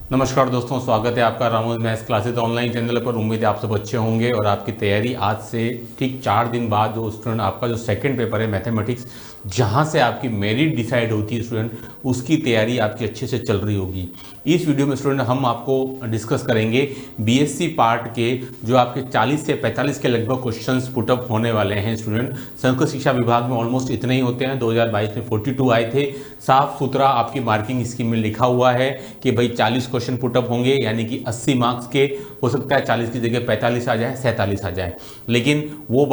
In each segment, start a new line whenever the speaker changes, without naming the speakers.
नमस्कार दोस्तों, स्वागत है आपका Ramos maths classes online channel पर। उम्मीद है आप सब अच्छे होंगे और आपकी तैयारी आज से ठीक 4 दिन बाद जो स्टूडेंट आपका जो सेकंड पेपर है मैथमेटिक्स, जहां से आपकी मेरिट डिसाइड होती है स्टूडेंट, उसकी तैयारी आपकी अच्छे से चल रही होगी। इस वीडियो में स्टूडेंट हम आपको डिस्कस करेंगे बीएससी पार्ट के जो आपके 40 से 45 के लगभग क्वेश्चंस पुटअप होने वाले हैं स्टूडेंट। संस्कृत शिक्षा विभाग में ऑलमोस्ट इतने ही होते हैं। 2022 में 42 आए थे। साफ सुथरा आपकी मार्किंग स्कीम में लिखा हुआ है कि भाई 40 क्वेश्चन पुटअप होंगे, यानी कि 80 मार्क्स के। हो सकता है 40 की जगह 45 आ जाए, 47 आ जाए, लेकिन वो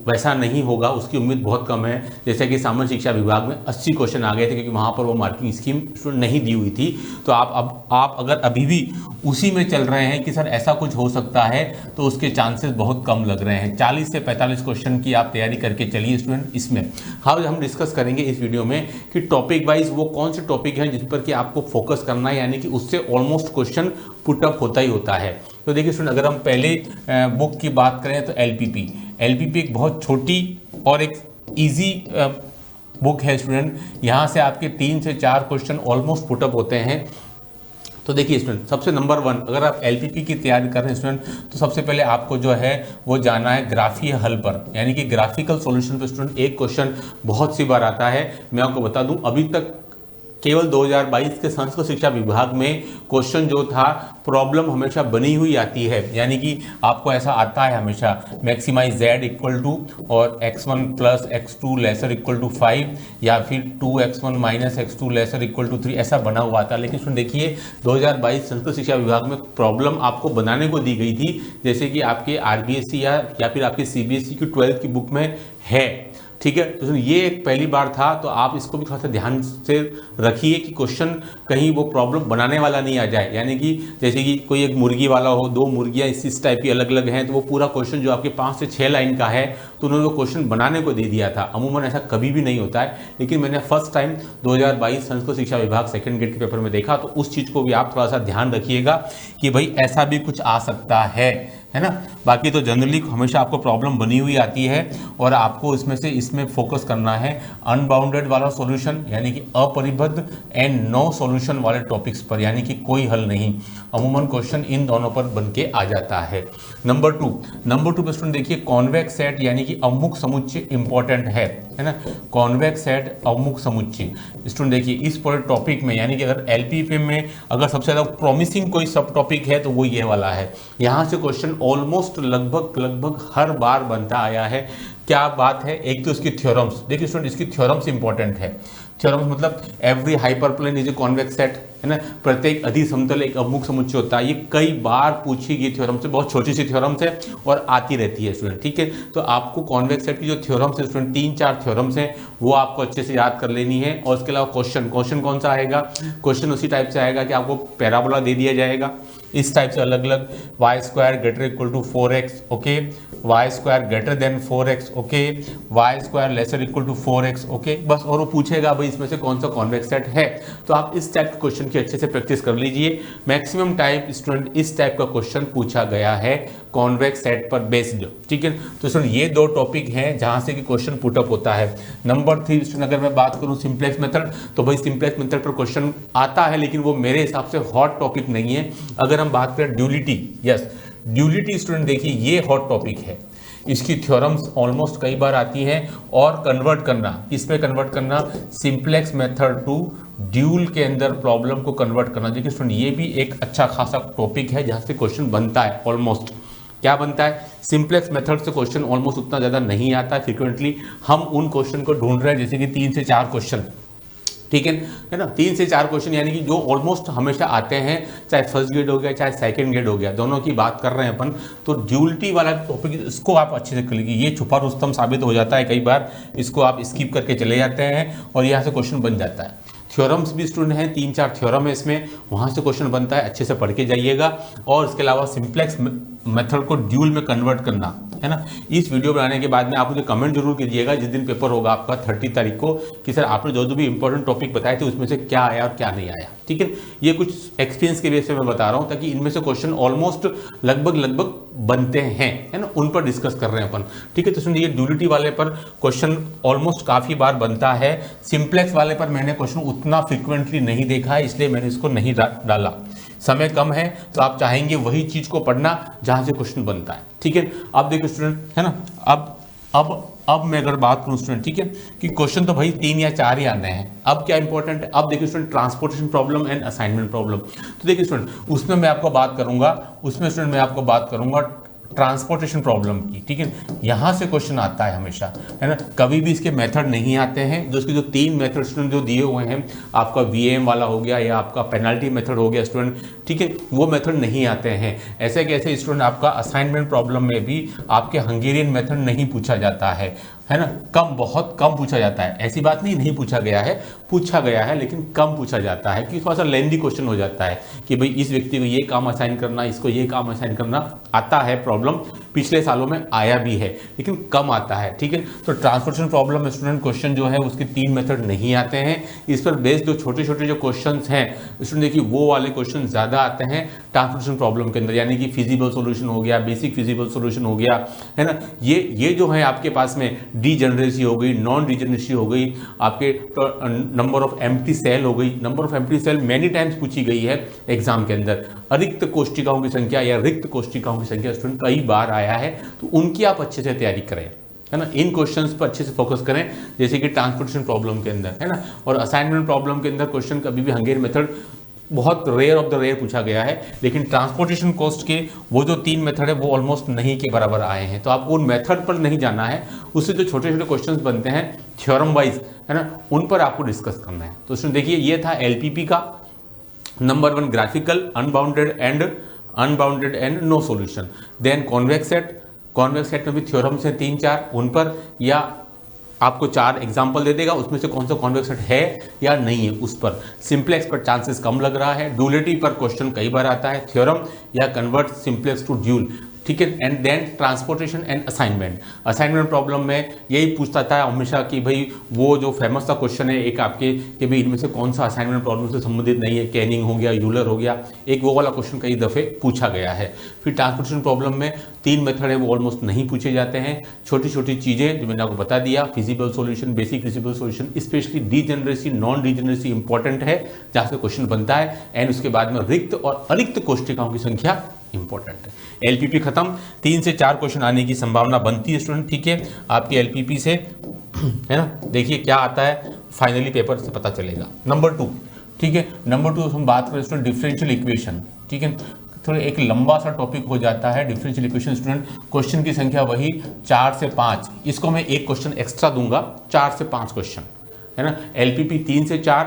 वैसा नहीं होगा, उसकी उम्मीद बहुत कम है। जैसे कि सामान्य शिक्षा विभाग में 80 क्वेश्चन आ गए थे, क्योंकि वहां पर वो मार्किंग स्कीम नहीं दी हुई थी। तो आप अगर अभी भी उसी में चल रहे हैं कि सर ऐसा कुछ हो सकता है, तो उसके चांसेस बहुत कम लग रहे हैं। 40 से 45 क्वेश्चन की आप तैयारी करके चलिए स्टूडेंट। इसमें हम डिस्कस करेंगे इस वीडियो में कि टॉपिक वाइज वो कौन से टॉपिक हैं जिस पर कि आपको फोकस करना है, यानी कि उससे ऑलमोस्ट क्वेश्चन पुटअप होता ही होता है। तो देखिए स्टूडेंट, अगर हम पहले बुक की बात करें तो एलपीपी एक बहुत छोटी और एक इजी बुक है स्टूडेंट। यहाँ से आपके 3 से 4 क्वेश्चन ऑलमोस्ट पुटअप होते हैं। तो देखिए स्टूडेंट, सबसे नंबर 1, अगर आप एलपीपी की तैयारी कर रहे हैं स्टूडेंट, तो सबसे पहले आपको जो है वो जाना है ग्राफीय हल पर, यानी कि ग्राफिकल सॉल्यूशन पर स्टूडेंट एक क्वेश्चन बहुत सी बार आता है। मैं आपको बता दूं, अभी तक केवल 2022 के संस्कृत शिक्षा विभाग में क्वेश्चन जो था, प्रॉब्लम हमेशा बनी हुई आती है, यानी कि आपको ऐसा आता है हमेशा मैक्सिमाइज z इक्वल टू और x1 plus x2 laser equal to 5, या फिर 2x1 minus x2 laser equal to 3, ऐसा बना हुआ था। लेकिन सुन देखिए, 2022 संस्कृत शिक्षा विभाग में प्रॉब्लम आपको बनाने को दी गई थी, जैसे कि आपके आरबीएसई या फिर आपके सीबीएसई की 12th की बुक में है। ठीक है, तो ये एक पहली बार था, तो आप इसको भी थोड़ा सा ध्यान से रखिए कि क्वेश्चन कहीं वो प्रॉब्लम बनाने वाला नहीं आ जाए। यानी कि जैसे कि कोई एक मुर्गी वाला हो, 2 मुर्गियां इस टाइप की अलग अलग हैं, तो वो पूरा क्वेश्चन जो आपके 5 से 6 लाइन का है, तो उन्होंने वो क्वेश्चन बनाने को दे दिया था। अमूमन ऐसा कभी भी नहीं होता है, लेकिन मैंने फर्स्ट टाइम 2022 संस्कृत शिक्षा विभाग सेकेंड ग्रेड के पेपर में देखा, तो उस चीज़ को भी आप थोड़ा सा ध्यान रखिएगा कि भाई ऐसा भी कुछ आ सकता है ना। बाकी तो जनरली हमेशा आपको प्रॉब्लम बनी हुई आती है, और आपको इसमें फोकस करना है अनबाउंडेड वाला सॉल्यूशन, यानी कि अपरिबद्ध एंड नो सॉल्यूशन वाले टॉपिक्स पर, यानी कि कोई हल नहीं। अमूमन क्वेश्चन इन दोनों पर बन के आ जाता है। नंबर टू पे स्टूडेंट देखिए, कॉन्वेक्स सेट यानी कि अवमुख समुच्चय इंपॉर्टेंट है ना। कॉन्वेक्स सेट अवमुख समुच्चय स्टूडेंट देखिए, इस पूरे टॉपिक में, यानी कि अगर एलपीपी में अगर सबसे ज़्यादा प्रॉमिसिंग कोई सब टॉपिक है तो वो ये वाला है। यहाँ से क्वेश्चन ऑलमोस्ट लगभग हर बार बनता आया है। क्या बात है, एक तो इसकी थ्योरम्स देखिए स्टूडेंट, इसकी थ्योरम्स इंपॉर्टेंट है। थ्योरम्स मतलब every hyperplane is a convex set, है ना। प्रत्येक अधि समतल एक अवमुख समुच्चय होता है। ये कई बार पूछी गई थ्योरम से, बहुत छोटी सी थ्योरम्स है और आती रहती है स्टूडेंट। ठीक है, तो आपको कॉन्वेक्स सेट की जो थ्योरम्स है स्टूडेंट, 3-4 थ्योरम्स हैं, वो आपको अच्छे से याद कर लेनी है। और इसके अलावा क्वेश्चन कौन सा आएगा, क्वेश्चन उसी टाइप से आएगा कि आपको पैराबोला दे दिया जाएगा इस टाइप से अलग अलग, y² greater equal to 4x, okay, y² greater than 4x, okay, y² lesser equal to 4x, okay, बस। और वो पूछेगा भाई इसमें से कौन सा कॉन्वेक्स सेट है। तो आप इस टाइप के क्वेश्चन की अच्छे से प्रैक्टिस कर लीजिए। मैक्सिमम टाइम स्टूडेंट इस टाइप का क्वेश्चन पूछा गया है कॉन्वेक्स सेट पर बेस्ड। ठीक है, तो स्टूडेंट ये 2 टॉपिक हैं जहां से कि क्वेश्चन पुटअप होता है। नंबर 3 स्टूडेंट, अगर मैं बात करूं सिंप्लेक्स मेथड, तो भाई सिंप्लेक्स मेथड पर क्वेश्चन आता है, लेकिन वो मेरे हिसाब से हॉट टॉपिक नहीं है। अगर हम बात करें ड्यूलिटी, यस ड्यूलिटी स्टूडेंट देखिए, ये हॉट टॉपिक है। इसकी थ्योरम्स ऑलमोस्ट कई बार आती हैं, और कन्वर्ट करना, किस पे कन्वर्ट करना, सिंप्लेक्स मेथड टू ड्यूल के अंदर प्रॉब्लम को कन्वर्ट करना। देखिए स्टूडेंट, ये भी एक अच्छा खासा टॉपिक है जहां से क्वेश्चन बनता है। ऑलमोस्ट क्या बनता है, सिंप्लेक्स मेथड से क्वेश्चन ऑलमोस्ट उतना ज़्यादा नहीं आता है फ्रिक्वेंटली। हम उन क्वेश्चन को ढूंढ रहे हैं, जैसे कि 3 से 4 क्वेश्चन, ठीक है ना, 3 से 4 क्वेश्चन, यानी कि जो ऑलमोस्ट हमेशा आते हैं, चाहे फर्स्ट ग्रेड हो गया चाहे सेकंड ग्रेड हो गया, दोनों की बात कर रहे हैं अपन। तो ड्यूलिटी वाला टॉपिक, इसको आप अच्छे से कर लीजिए। ये छुपा रुस्तम साबित हो जाता है कई बार, इसको आप स्किप करके चले जाते हैं और यहाँ से क्वेश्चन बन जाता है। थ्योरम्स भी स्टूडेंट हैं, 3-4 थ्योरम है इसमें, वहाँ से क्वेश्चन बनता है, अच्छे से पढ़ के जाइएगा। और इसके अलावा सिंप्लेक्स मेथड को ड्यूल में कन्वर्ट करना, है ना। इस वीडियो बनाने के बाद में आप मुझे कमेंट जरूर कीजिएगा जिस दिन पेपर होगा आपका 30 तारीख को, कि सर आपने जो भी इंपॉर्टेंट टॉपिक बताए थे उसमें से क्या आया और क्या नहीं आया। ठीक है, ये कुछ एक्सपीरियंस के बेस पे मैं बता रहा हूँ, ताकि इनमें से क्वेश्चन ऑलमोस्ट लगभग बनते हैं, है ना, उन पर डिस्कस कर रहे हैं अपन। ठीक है, तो सुनिए, ड्यूलिटी वाले पर क्वेश्चन ऑलमोस्ट काफ़ी बार बनता है। सिंप्लेक्स वाले पर मैंने क्वेश्चन उतना फ्रिक्वेंटली नहीं देखा है, इसलिए मैंने इसको नहीं डाला। समय कम है तो आप चाहेंगे वही चीज़ को पढ़ना जहाँ से क्वेश्चन बनता है, ठीक है। अब देखो स्टूडेंट, है ना, अब मैं अगर बात करूँ स्टूडेंट, ठीक है, कि क्वेश्चन तो भाई 3 या 4 ही आने हैं। अब क्या इंपॉर्टेंट है, अब देखिए student, transportation problem and assignment problem. तो देखिए स्टूडेंट, उसमें मैं आपको बात करूंगा ट्रांसपोर्टेशन प्रॉब्लम की, ठीक है। यहाँ से क्वेश्चन आता है हमेशा, है ना, कभी भी इसके मेथड नहीं आते हैं। जो इसके जो 3 मेथड स्टूडेंट जो दिए हुए हैं, आपका वीएम वाला हो गया या आपका पेनल्टी मेथड हो गया स्टूडेंट, ठीक है, वो मेथड नहीं आते हैं। ऐसे कैसे स्टूडेंट, आपका असाइनमेंट प्रॉब्लम में भी आपके हंगेरियन मेथड नहीं पूछा जाता है ना, बहुत कम पूछा जाता है। ऐसी बात नहीं पूछा गया है, लेकिन कम पूछा जाता है कि थोड़ा सा लेंदी क्वेश्चन हो जाता है कि भाई इस व्यक्ति को ये काम असाइन करना, इसको ये काम असाइन करना। आता है प्रॉब्लम, पिछले सालों में आया भी है, लेकिन कम आता है, ठीक है। तो ट्रांसपोर्टेशन प्रॉब्लम में स्टूडेंट क्वेश्चन जो है उसके 3 मेथड नहीं आते हैं। इस पर बेस्ड जो छोटे छोटे जो क्वेश्चन हैं स्टूडेंट, देखिए वो वाले क्वेश्चन ज़्यादा आते हैं ट्रांसपोर्टेशन प्रॉब्लम के अंदर, यानी कि फिजिबल सोल्यूशन हो गया, बेसिक फिजिबल सोल्यूशन हो गया, है ना। ये जो है आपके पास में डीजेनरेसी हो गई, नॉन डीजेनरेसी हो गई, आपके नंबर ऑफ एम्प्टी सेल हो गई। Number of empty cell many times पूछी गई है एग्जाम के अंदर। अरिक्त कोष्टिकाओं की संख्या या रिक्त कोष्टिकाओं की संख्या स्टूडेंट कई बार आया है, तो उनकी आप अच्छे से तैयारी करें, है ना। इन क्वेश्चंस पर अच्छे से फोकस करें, जैसे कि ट्रांसपोर्टेशन प्रॉब्लम के अंदर, है ना। और असाइनमेंट प्रॉब्लम के अंदर क्वेश्चन कभी भी हंगेरियन मेथड बहुत रेयर ऑफ द रेयर पूछा गया है, लेकिन ट्रांसपोर्टेशन कॉस्ट के वो जो 3 मेथड है वो ऑलमोस्ट नहीं के बराबर आए हैं। तो आपको उन मेथड पर नहीं जाना है, उससे जो छोटे छोटे क्वेश्चंस बनते हैं थ्योरम वाइज, है ना, उन पर आपको डिस्कस करना है। तो उसमें देखिए, ये था एलपीपी का number 1 graphical unbounded and no solution. Then convex set में भी थ्योरम से 3-4 उन पर, या आपको 4 एग्जाम्पल दे देगा, उसमें से कौन सा कॉन्वेक्स सेट है या नहीं है उस पर। सिंप्लेक्स पर चांसेस कम लग रहा है। ड्यूलिटी पर क्वेश्चन कई बार आता है, थ्योरम या कन्वर्ट सिंप्लेक्स टू ड्यूल, ठीक है। And then transportation and assignment problem में यही पूछता था हमेशा कि भाई वो जो फेमस सा क्वेश्चन है एक आपके कि भाई इनमें से कौन सा असाइनमेंट प्रॉब्लम से संबंधित नहीं है, कैनिंग हो गया, यूलर हो गया, एक वो वाला क्वेश्चन कई दफ़े पूछा गया है। फिर ट्रांसपोर्टेशन प्रॉब्लम में 3 मेथड है वो ऑलमोस्ट नहीं पूछे जाते हैं। छोटी छोटी चीज़ें जो मैंने आपको बता दिया, feasible solution, basic feasible solution, specially degeneracy non degeneracy important है जहाँ से क्वेश्चन बनता है। एंड उसके बाद में रिक्त और अरिक्त कोष्टिकाओं की संख्या इंपॉर्टेंट है। एलपीपी खत्म, 3 से 4 क्वेश्चन आने की संभावना बनती है स्टूडेंट, ठीक है, आपके एलपीपी से, है ना। देखिए क्या आता है फाइनली पेपर से पता चलेगा। नंबर 2, ठीक है, नंबर 2 हम बात करें स्टूडेंट डिफरेंशियल इक्वेशन, ठीक है। थोड़ा एक लंबा सा टॉपिक हो जाता है डिफरेंशियल इक्वेशन स्टूडेंट। क्वेश्चन की संख्या वही 4 से 5, इसको मैं एक क्वेश्चन एक्स्ट्रा दूंगा, 4 से 5 क्वेश्चन, है ना। एलपीपी 3 से 4,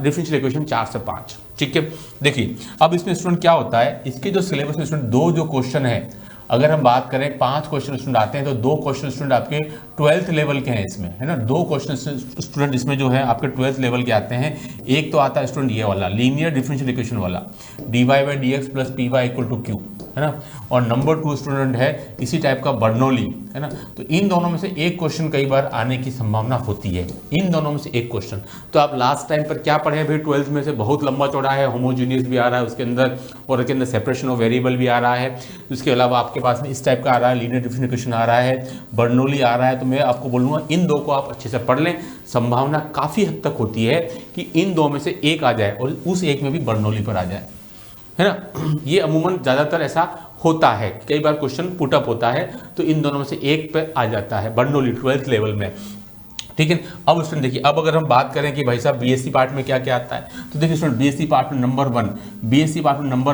डिफरेंशियल इक्वेशन 4 से 5, ठीक है। देखिए अब इसमें स्टूडेंट क्या होता है, इसके जो सिलेबस में स्टूडेंट 2 जो क्वेश्चन है, अगर हम बात करें 5 क्वेश्चन स्टूडेंट आते हैं तो 2 क्वेश्चन स्टूडेंट आपके 12th लेवल के हैं इसमें, है ना। 2 क्वेश्चन स्टूडेंट इसमें जो है आपके 12th लेवल के आते हैं। एक तो आता है स्टूडेंट ये वाला लीनियर डिफरेंशियल इक्वेशन वाला, dy/dx + py = q, है ना। और नंबर 2 स्टूडेंट है इसी टाइप का बर्नौली, है ना। तो इन दोनों में से एक क्वेश्चन कई बार आने की संभावना होती है, इन दोनों में से एक क्वेश्चन। तो आप लास्ट टाइम पर क्या पढ़े भाई 12th में से, बहुत लंबा चौड़ा है, होमोजीनियस भी आ रहा है उसके अंदर, और उसके अंदर सेपरेशन ऑफ वेरिएबल भी आ रहा है। उसके अलावा आपके पास में इस टाइप का आ रहा है, लीनियर डिफरेंशियल इक्वेशन आ रहा है, बर्नौली आ रहा है। तो मैं आपको बोलूँगा इन 2 को आप अच्छे से पढ़ लें, संभावना काफ़ी हद तक होती है कि इन 2 में से एक आ जाए और उस एक में भी बर्नौली पर आ जाए, है ना। ये अमूमन ज़्यादातर ऐसा होता है, कई बार क्वेश्चन पुटअप होता है तो इन दोनों में से एक पे आ जाता है बर्नौली 12th लेवल में, ठीक है। अब स्टूडेंट देखिए, अब अगर हम बात करें कि भाई साहब बीएससी पार्ट में क्या क्या आता है, तो देखिए स्टूडेंट बीएससी पार्ट में नंबर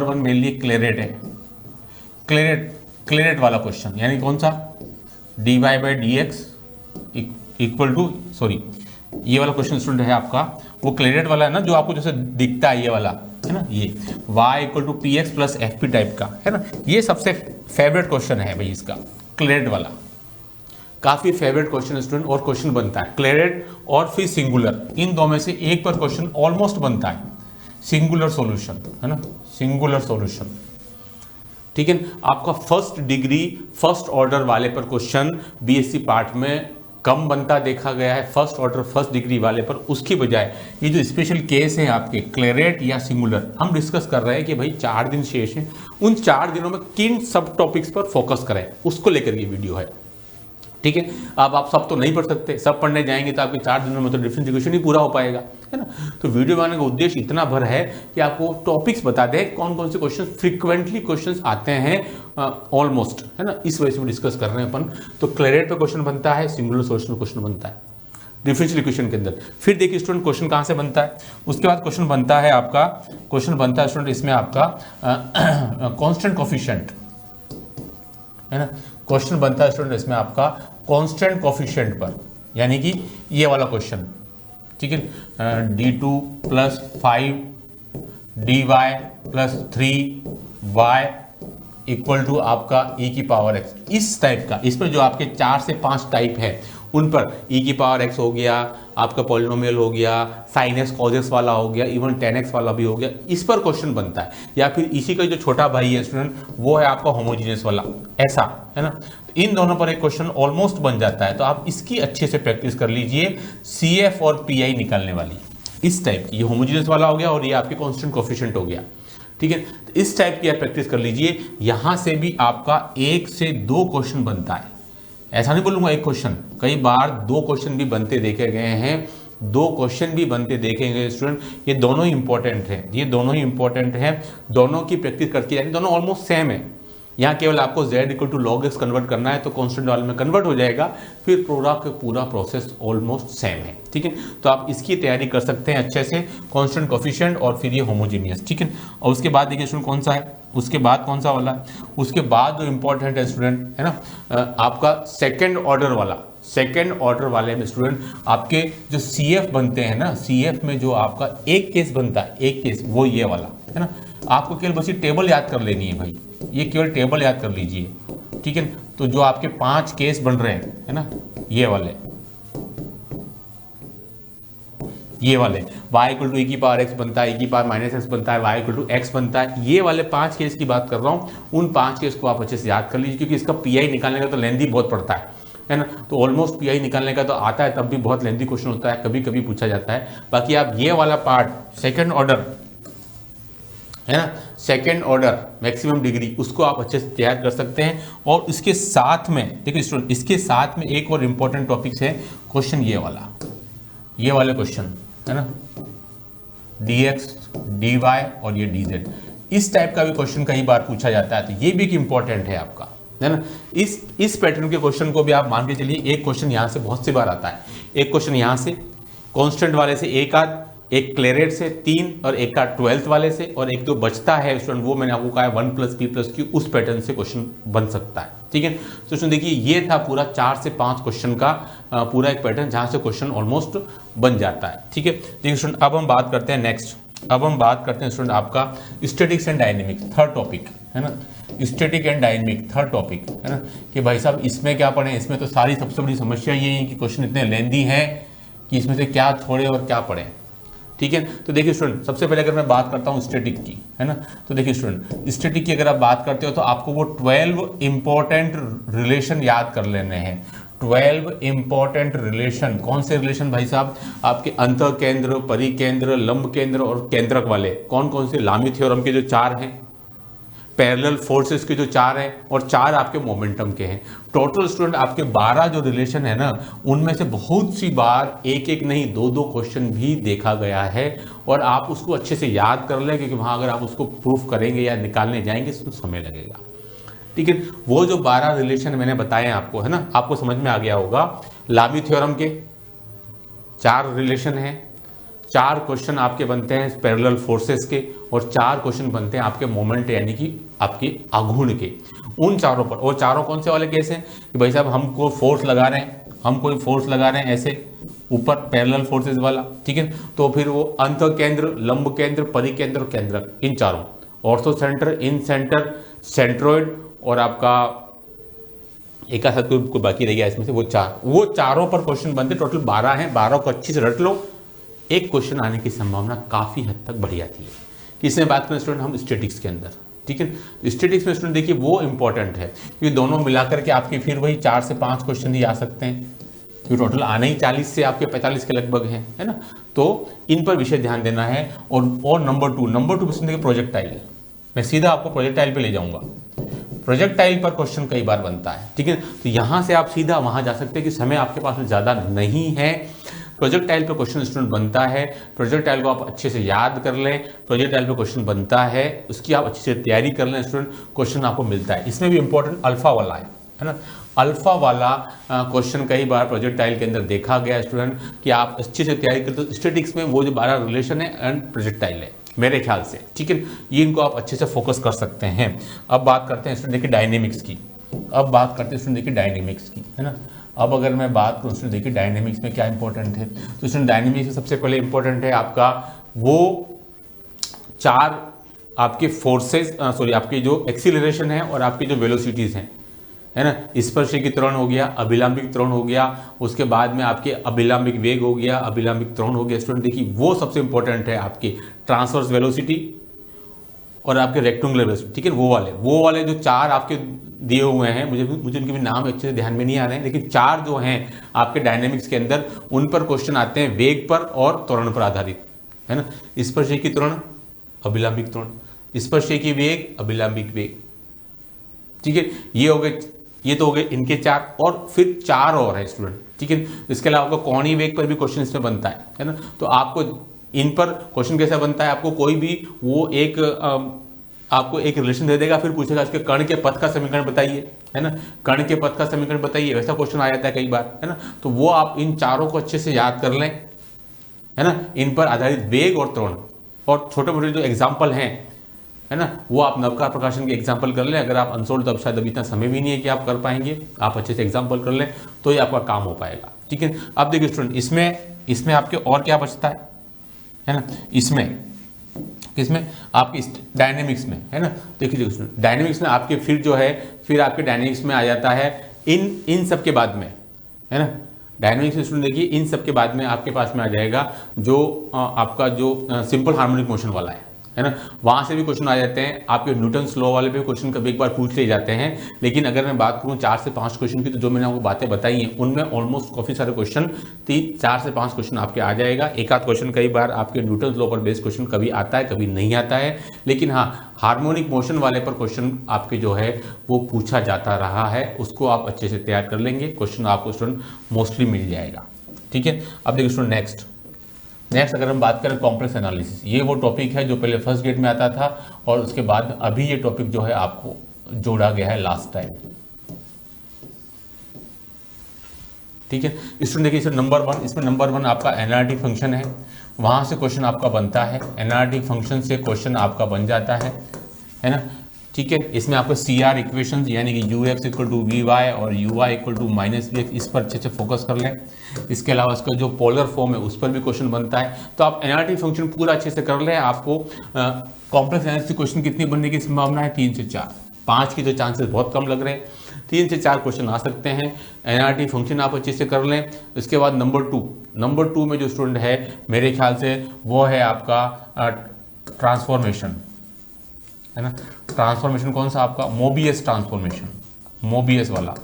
1 मेरे लिए क्लेरेट है, क्लेरेट वाला क्वेश्चन, यानी कौन सा dy/dx = ये वाला क्वेश्चन स्टूडेंट है आपका, वो क्लेरेट वाला है ना, जो आपको जैसे दिखता है ये वाला, है ना, ये y = px + fp टाइप का, है ना। ये सबसे फेवरेट क्वेश्चन है भाई इसका, क्लेरेट वाला काफी फेवरेट क्वेश्चन स्टूडेंट। और क्वेश्चन बनता है क्लेरेट और फिर सिंगुलर, इन 2 में से एक पर क्वेश्चन ऑलमोस्ट बनता है, सिंगुलर सॉल्यूशन, है ना, सिंगुलर सॉल्यूशन, ठीक है। आपका फर्स्ट डिग्री फर्स्ट ऑर्डर वाले पर क्वेश्चन बीएससी पार्ट में कम बनता देखा गया है, फर्स्ट ऑर्डर फर्स्ट डिग्री वाले पर। उसकी बजाय ये जो स्पेशल केस हैं आपके क्लेरेट या सिंगुलर, हम डिस्कस कर रहे हैं कि भाई 4 दिन शेष हैं, उन 4 दिनों में किन सब टॉपिक्स पर फोकस करें, उसको लेकर ये वीडियो है, ठीक है। अब आप सब तो नहीं पढ़ सकते, सब पढ़ने जाएंगे तो आपके 4 दिनों में तो डिफरेंशियल इक्वेशन ही पूरा हो पाएगा, है ना। तो वीडियो बनाने का उद्देश्य इतना भर है कि आपको टॉपिक्स बता दें कौन कौन से क्वेश्चन फ्रीक्वेंटली क्वेश्चन आते हैं ऑलमोस्ट, है ना, इस वजह से डिस्कस कर रहे हैं अपन। तो क्लेरेट पे क्वेश्चन बनता है, सिंगुलर सोल्यूशन में क्वेश्चन बनता है डिफरेंशियल इक्वेशन के अंदर। फिर देखिए स्टूडेंट क्वेश्चन कहाँ से बनता है, उसके बाद क्वेश्चन बनता है आपका, क्वेश्चन बनता है स्टूडेंट इसमें आपका कांस्टेंट कोफिशिएंट, है ना। क्वेश्चन बनता है स्टूडेंट इसमें आपका कांस्टेंट कोफिशिएंट पर, यानी कि ये वाला क्वेश्चन, ठीक है, d2 + 5 dy + 3y = आपका e⁻x, इस टाइप का। इसमें जो आपके 4 से 5 टाइप है उन पर e⁻x हो गया, आपका पॉलिनोमियल हो गया, sin x cos x वाला हो गया, इवन tan x वाला भी हो गया, इस पर क्वेश्चन बनता है। या फिर इसी का जो छोटा भाई है स्टूडेंट वो है आपका होमोजीनियस वाला, ऐसा, है ना। इन दोनों पर एक क्वेश्चन ऑलमोस्ट बन जाता है। तो आप इसकी अच्छे से प्रैक्टिस कर लीजिए, CF और PI निकालने वाली इस टाइप की। ये होमोजीनियस वाला हो गया और ये आपके कांस्टेंट कोफिशिएंट हो गया, ठीक है। तो इस टाइप की आप प्रैक्टिस कर लीजिए। यहां से भी आपका 1 से 2 क्वेश्चन बनता है, ऐसा नहीं बोलूंगा एक क्वेश्चन, कई बार 2 क्वेश्चन भी बनते देखे गए हैं, 2 क्वेश्चन भी बनते देखे गए स्टूडेंट। ये दोनों ही इंपॉर्टेंट हैं, ये दोनों ही इंपॉर्टेंट हैं, दोनों की प्रैक्टिस करके जाएंगे। दोनों ऑलमोस्ट सेम है, यहाँ केवल आपको z = log x कन्वर्ट करना है तो कांस्टेंट वाले में कन्वर्ट हो जाएगा, फिर पूरा प्रोसेस ऑलमोस्ट सेम है, ठीक है। तो आप इसकी तैयारी कर सकते हैं अच्छे से, कांस्टेंट कोफिशिएंट और फिर ये होमोजीनियस, ठीक है। और उसके बाद देखिए स्टूडेंट कौन सा है, उसके बाद कौन सा वाला, उसके बाद जो इंपॉर्टेंट है स्टूडेंट, है ना, आपका सेकेंड ऑर्डर वाला। सेकेंड ऑर्डर वाले में स्टूडेंट आपके जो CF बनते हैं ना, CF में जो आपका एक केस बनता है, एक केस वो ये वाला, है ना। आपको केवल बस ये टेबल याद कर लेनी है भाई, ये केवल टेबल याद कर लीजिए, ठीक है। तो जो आपके 5 केस बन रहे हैं, है ना, ये वाले y = e⁻x बनता है, e⁻−x बनता है, y = x बनता है, ये वाले 5 केस की बात कर रहा हूँ। उन 5 केस को आप अच्छे से याद कर लीजिए, क्योंकि इसका PI निकालने का तो लेंथी बहुत पड़ता है ना। तो ऑलमोस्ट PI निकालने का तो आता है, तब भी बहुत लेंथी क्वेश्चन होता है, कभी कभी पूछा जाता है। बाकी आप ये वाला पार्ट सेकेंड ऑर्डर, है ना, सेकेंड ऑर्डर मैक्सिमम डिग्री, उसको आप अच्छे से तैयार कर सकते हैं। और इसके साथ में देखिए स्टूडेंट, इसके साथ में एक और इम्पोर्टेंट टॉपिक्स है क्वेश्चन, ये वाले क्वेश्चन, है ना, dx dy और ये dz, इस टाइप का भी क्वेश्चन कई बार पूछा जाता है, तो ये भी एक इंपॉर्टेंट है आपका, है ना। इस पैटर्न के क्वेश्चन को भी आप मान के चलिए, एक क्वेश्चन यहाँ से बहुत सी बार आता है, एक क्वेश्चन यहाँ से कांस्टेंट वाले से एक आध, एक क्लेरेट से 3 और एक का 12th वाले से, और एक तो बचता है स्टूडेंट, वो मैंने आपको कहा है 1 + p + q, उस पैटर्न से क्वेश्चन बन सकता है, ठीक है। तो स्टूडेंट देखिए ये था पूरा 4 से 5 क्वेश्चन का पूरा एक पैटर्न, जहां से क्वेश्चन ऑलमोस्ट बन जाता है, ठीक है। देखिए स्टूडेंट अब हम बात करते हैं नेक्स्ट, अब हम बात करते हैं स्टूडेंट आपका statics and dynamics, third topic, है ना, static and dynamic third topic, है ना। कि भाई साहब इसमें क्या पढ़ें, इसमें तो सारी सबसे बड़ी समस्या ये है कि क्वेश्चन इतने लेंदी हैं कि इसमें से क्या छोड़े और क्या पढ़ें, ठीक है। तो देखिए स्टूडेंट सबसे पहले अगर मैं बात करता हूँ स्टैटिक की, है ना, तो देखिए स्टूडेंट स्टैटिक की अगर आप बात करते हो तो आपको वो 12 इंपॉर्टेंट रिलेशन याद कर लेने हैं। 12 इंपॉर्टेंट रिलेशन, कौन से रिलेशन भाई साहब, आपके अंतः केंद्र, परिकेंद्र, लंब केंद्र और केंद्रक वाले, कौन कौन से, लामी थ्योरम के जो 4 हैं, पैरेलल फोर्सेस के जो 4 हैं, और 4 आपके मोमेंटम के हैं। टोटल स्टूडेंट आपके 12 जो रिलेशन है ना, उनमें से बहुत सी बार एक एक नहीं 2-2 क्वेश्चन भी देखा गया है, और आप उसको अच्छे से याद कर लें, क्योंकि वहाँ अगर आप उसको प्रूफ करेंगे या निकालने जाएंगे तो समय लगेगा, ठीक है। वो जो 12 रिलेशन मैंने बताए आपको, है ना, आपको समझ में आ गया होगा। लामी थ्योरम के 4 रिलेशन हैं, 4 क्वेश्चन आपके बनते हैं पैरेलल फोर्सेस के, और 4 क्वेश्चन बनते हैं आपके मोमेंट यानी कि आपके आघूर्ण के। उन चारों पर, और चारों कौन से वाले केस हैं कि भाई साहब हमको फोर्स लगा रहे हैं, हम कोई फोर्स लगा रहे हैं ऐसे ऊपर पैरेलल फोर्सेस वाला, ठीक है। तो फिर वो अंतः केंद्र, लंब केंद्र, परिकेंद्र, केंद्रक, इन चारों, ऑर्थो सेंटर, इन सेंटर, सेंट्रोइड, और आपका एक साथ कोई बाकी रह गया इसमें से, वो चारों पर क्वेश्चन बनते, टोटल 12 हैं। 12 को अच्छी से रट लो, एक क्वेश्चन आने की संभावना काफ़ी हद तक बढ़ जाती है। किसमें बात करें स्टूडेंट, हम स्टैटिक्स के अंदर, ठीक है। तो स्टैटिक्स में स्टूडेंट देखिए वो इंपॉर्टेंट है, क्योंकि दोनों मिलाकर के आपके फिर वही 4 से 5 क्वेश्चन ही आ सकते हैं, क्योंकि टोटल आने ही 40 से आपके 45 के लगभग हैं, है ना। तो इन पर विषय ध्यान देना है। और नंबर 2 क्वेश्चन देखिए प्रोजेक्टाइल, मैं सीधा आपको प्रोजेक्टाइल पे ले जाऊंगा। प्रोजेक्टाइल पर क्वेश्चन कई बार बनता है, ठीक है। तो यहाँ से आप सीधा वहाँ जा सकते हैं कि समय आपके पास में ज़्यादा नहीं है, प्रोजेक्टाइल पे क्वेश्चन स्टूडेंट बनता है, प्रोजेक्टाइल को आप अच्छे से याद कर लें, प्रोजेक्टाइल पे क्वेश्चन बनता है, उसकी आप अच्छे से तैयारी कर लें स्टूडेंट, क्वेश्चन आपको मिलता है। इसमें भी इंपॉर्टेंट अल्फा वाला है ना, अल्फा वाला क्वेश्चन कई बार प्रोजेक्टाइल के अंदर देखा गया स्टूडेंट कि आप अच्छे से तैयारी करते हो। स्टैटिक्स में वो जो 12 रिलेशन है एंड प्रोजेक्टाइल है मेरे ख्याल से, ठीक है, ये इनको आप अच्छे से फोकस कर सकते हैं। अब बात करते हैं स्टूडेंट देखिए डायनेमिक्स की, अब बात करते हैं स्टूडेंट देखिए डायनेमिक्स की, है ना। अब अगर मैं बात करूँ स्टूडेंट देखिए डायनेमिक्स में क्या इंपॉर्टेंट है, तो स्टूडेंट डायनेमिक्स में सबसे पहले इंपॉर्टेंट है आपका वो 4 आपके फोर्सेस, सॉरी आपकी जो एक्सीलरेशन है और आपकी जो वेलोसिटीज़ हैं, है ना, स्पर्शिकी त्वरण हो गया, अभिलंबिक त्वरण हो गया, उसके बाद में आपके अभिलंबिक वेग हो गया, अभिलंबिक त्वरण हो गया स्टूडेंट। देखिए वो सबसे इंपॉर्टेंट है आपकी ट्रांसवर्स वेलोसिटी और आपके रेक्टेंगुलर वेलोसिटी, ठीक है, वो वाले जो 4 आपके दिए हुए हैं, मुझे उनके भी नाम अच्छे से ध्यान में नहीं आ रहे हैं, लेकिन 4 जो हैं आपके डायनेमिक्स के अंदर, उन पर क्वेश्चन आते हैं वेग पर और त्वरण पर आधारित, है ना। स्पर्शिकी त्वरण, अभिलंबिक त्वरण, स्पर्शिकी वेग, अभिलंबिक वेग, ठीक है, ये हो गए, ये तो हो गए इनके 4, और फिर 4 और है स्टूडेंट, ठीक है। इसके अलावा आपको कोणीय वेग पर भी क्वेश्चन इसमें बनता है ना। तो आपको इन पर क्वेश्चन कैसे बनता है, आपको कोई भी वो एक आपको एक रिलेशन दे देगा, फिर पूछेगा इसके कण के पथ का समीकरण बताइए, है ना, कण के पथ का समीकरण बताइए, वैसा क्वेश्चन आ जाता है कई बार, है ना। तो वो आप इन 4 को अच्छे से याद कर लें, है ना, इन पर आधारित वेग और त्वरण, और छोटे मोटे जो एग्जाम्पल हैं, है ना, वो आप नवकार प्रकाशन के एग्जाम्पल कर लें। अगर आप अनसोल्ड, तब शायद अभी इतना समय भी नहीं है कि आप कर पाएंगे, आप अच्छे से एग्जाम्पल कर लें तो ये आपका काम हो पाएगा, ठीक है। अब देखिए स्टूडेंट इसमें आपके और क्या बचता है ना, इसमें आपकी स्टाइनेमिक्स में, है ना। देखिए स्टूडेंट डायनेमिक्स में आपके फिर आपके डायनेमिक्स में आ जाता है इन सब के बाद में, है ना, डायनेमिक्स में स्टूडेंट देखिए इन सब के बाद में आपके पास में आ जाएगा जो आपका जो सिंपल हार्मोनिक मोशन वाला है ना, वहाँ से भी क्वेश्चन आ जाते हैं। आपके न्यूटन्स लॉ वाले भी क्वेश्चन कभी एक बार पूछ ले जाते हैं, लेकिन अगर मैं बात करूँ 4 से 5 क्वेश्चन की, तो जो मैंने आपको बातें बताई हैं उनमें ऑलमोस्ट काफ़ी सारे क्वेश्चन 4 से 5 क्वेश्चन आपके आ जाएगा। एक आध क्वेश्चन कई बार आपके न्यूटन्स लॉ पर बेस्ड क्वेश्चन कभी आता है, कभी नहीं आता है, लेकिन हाँ हार्मोनिक मोशन वाले पर क्वेश्चन आपके जो है वो पूछा जाता रहा है, उसको आप अच्छे से तैयार कर लेंगे, क्वेश्चन आपको स्टूडेंट मोस्टली मिल जाएगा, ठीक है। अब देखिए स्टूडेंट नेक्स्ट अगर हम बात करें कॉम्प्लेक्स एनालिसिस, ये वो टॉपिक है जो पहले फर्स्ट गेट में आता था और उसके बाद अभी ये टॉपिक जो है आपको जोड़ा गया है लास्ट टाइम, ठीक है। स्टूडेंट देखिए इसमें नंबर 1 आपका एनआरटी फंक्शन है, वहां से क्वेश्चन आपका बनता है, एनआरटी फंक्शन से क्वेश्चन आपका बन जाता है ना, ठीक है। इसमें आपको CR इक्वेशंस यानी कि ux equal to v y और uy equal to minus v x, इस पर अच्छे से फोकस कर लें। इसके अलावा इसका जो पोलर फॉर्म है उस पर भी क्वेश्चन बनता है। तो आप एनआरटी फंक्शन पूरा अच्छे से कर लें, आपको कॉम्प्लेक्स एनालिसिस क्वेश्चन कितनी बनने की संभावना है, 3 से 4, 5 की तो चांसेस बहुत कम लग रहे हैं, 3 से 4 क्वेश्चन आ सकते हैं। एनआरटी फंक्शन आप अच्छे से कर लें। इसके बाद नंबर 2 में जो स्टूडेंट है मेरे ख्याल से वो है आपका ट्रांसफॉर्मेशन, है ना। ट्रांसफॉर्मेशन कौन सा आपका, मोबियस ट्रांसफॉर्मेशन, मोबियस वाला,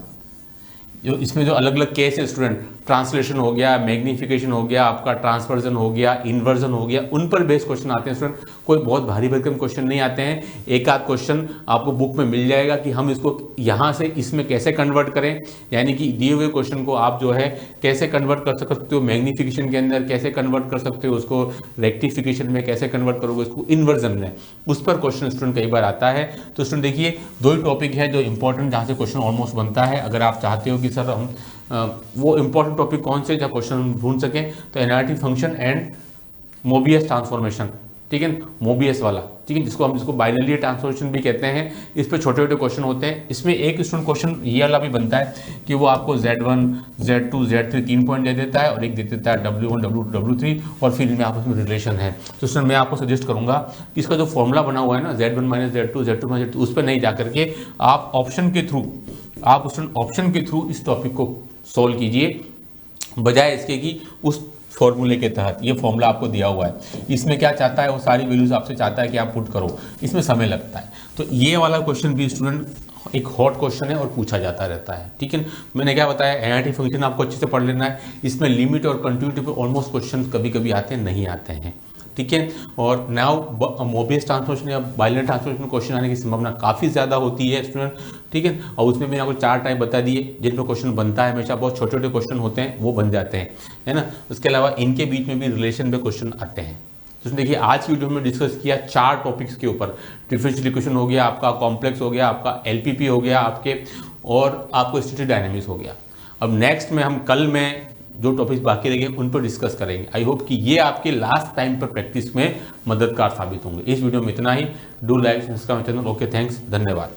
जो इसमें जो अलग अलग केस है स्टूडेंट, ट्रांसलेशन हो गया, मैग्निफिकेशन हो गया, आपका ट्रांसवर्जन हो गया, इन्वर्जन हो गया, उन पर बेस्ड क्वेश्चन आते हैं स्टूडेंट। कोई बहुत भारी भरकम क्वेश्चन नहीं आते हैं, एक आध क्वेश्चन आपको बुक में मिल जाएगा कि हम इसको यहाँ से इसमें कैसे कन्वर्ट करें, यानी कि दिए हुए क्वेश्चन को आप जो है कैसे कन्वर्ट कर सकते हो, मैग्निफिकेशन के अंदर कैसे कन्वर्ट कर सकते हो, उसको रेक्टिफिकेशन में कैसे कन्वर्ट करोगे, उसको इन्वर्जन में, उस पर क्वेश्चन स्टूडेंट कई बार आता है। तो स्टूडेंट देखिए 2 ही टॉपिक है जो इंपॉर्टेंट, जहाँ से क्वेश्चन ऑलमोस्ट बनता है। अगर आप चाहते हो कि सर हम वो इंपॉर्टेंट टॉपिक कौन से जहाँ क्वेश्चन हम ढूंढ सकें, तो NRT function and Mobius transformation, ठीक है, मोबियस वाला, ठीक है, जिसको बाइनरी ट्रांसफॉर्मेशन भी कहते हैं। इस पे छोटे छोटे क्वेश्चन होते हैं। इसमें एक स्टूडेंट क्वेश्चन ये वाला भी बनता है कि वो आपको Z1 Z2 Z3 3 पॉइंट दे देता है और एक दे देता है W1 W2 W3 और फिर इनमें आपस में रिलेशन है। तो स्टूडेंट मैं आपको सजेस्ट करूंगा कि इसका जो फॉर्मूला बना हुआ है ना Z1 minus Z2 Z2 minus Z2, उस पर नहीं जा करके आप ऑप्शन के थ्रू इस टॉपिक को सोल्व कीजिए, बजाय इसके कि उस फॉर्मूले के तहत। ये फॉर्मूला आपको दिया हुआ है, इसमें क्या चाहता है वो सारी वैल्यूज आपसे चाहता है कि आप पुट करो, इसमें समय लगता है। तो ये वाला क्वेश्चन भी स्टूडेंट एक हॉट क्वेश्चन है और पूछा जाता रहता है, ठीक है। मैंने क्या बताया, एनआरटी फंक्शन आपको अच्छे से पढ़ लेना है। इसमें लिमिट और कंटिन्यूटी पे ऑलमोस्ट क्वेश्चन कभी कभी आते हैं, नहीं आते हैं, ठीक है। और नाउ मोबियस ट्रांसफॉर्मेशन या बाइनरी ट्रांसफॉर्मेशन क्वेश्चन आने की संभावना काफ़ी ज़्यादा होती है स्टूडेंट, ठीक है। और उसमें मैंने आपको 4 टाइप बता दिए जिन पर क्वेश्चन बनता है, हमेशा बहुत छोटे छोटे क्वेश्चन होते हैं वो बन जाते हैं, है ना। उसके अलावा इनके बीच में भी रिलेशन पे क्वेश्चन आते हैं। तो देखिए आज की वीडियो में डिस्कस किया 4 टॉपिक्स के ऊपर, डिफरेंशियल इक्वेशन हो गया आपका, कॉम्प्लेक्स हो गया आपका, एलपीपी हो गया आपके, और आपको स्टैटिक डायनामिक्स हो गया। अब नेक्स्ट में हम कल में जो टॉपिक्स बाकी रह गए उन पर डिस्कस करेंगे। आई होप कि ये आपके लास्ट टाइम पर प्रैक्टिस में मददगार साबित होंगे। इस वीडियो में इतना ही। Do like subscribe channel. Okay, thanks, धन्यवाद।